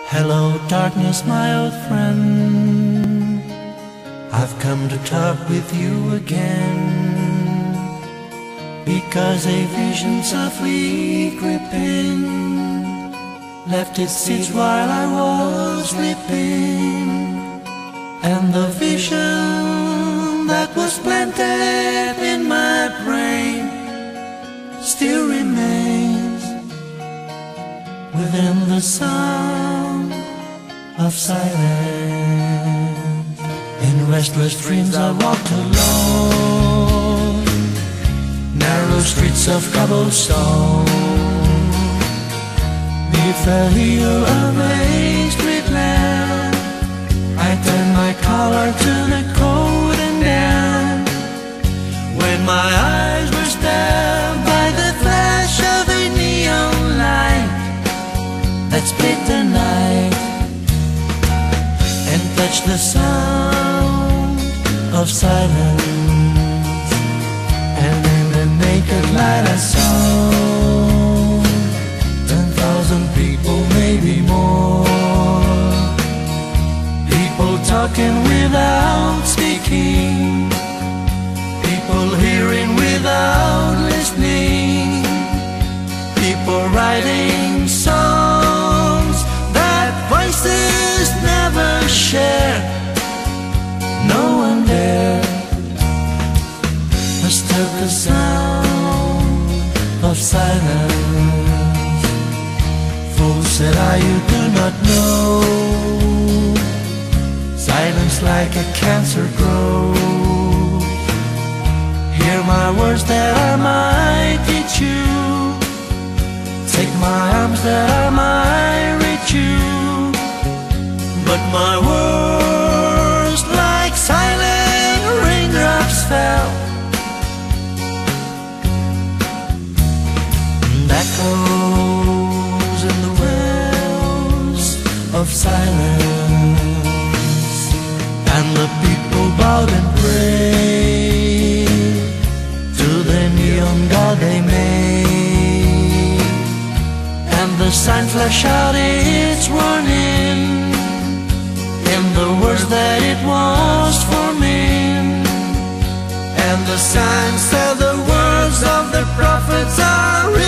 Hello darkness, my old friend, I've come to talk with you again, because a vision softly creeping left its seeds while I was sleeping, and the vision that was planted in my brain still remains within the sound of silence. In restless dreams I walked alone, narrow streets of cobblestone, neath the heel of a street lamp. I turned my collar to the cold and damp, when my eyes were stabbed by the flash of a neon light that split the night and touched the sound of silence. And in the naked light I saw 10,000 people, maybe more, people talking without speaking, people hearing without listening, people writing songs that voices never share. No one there mistook the sound of silence. Fool, said I, you do not know, silence like a cancer grows. Hear my words that I might teach you, take my arms that I might reach you, but my words like silent raindrops fell and echoes in the wells of silence. And the people bowed and prayed to the neon god they made, and the sign flashed out its warning in the words that it was forming. And the sign said the words of the prophets are written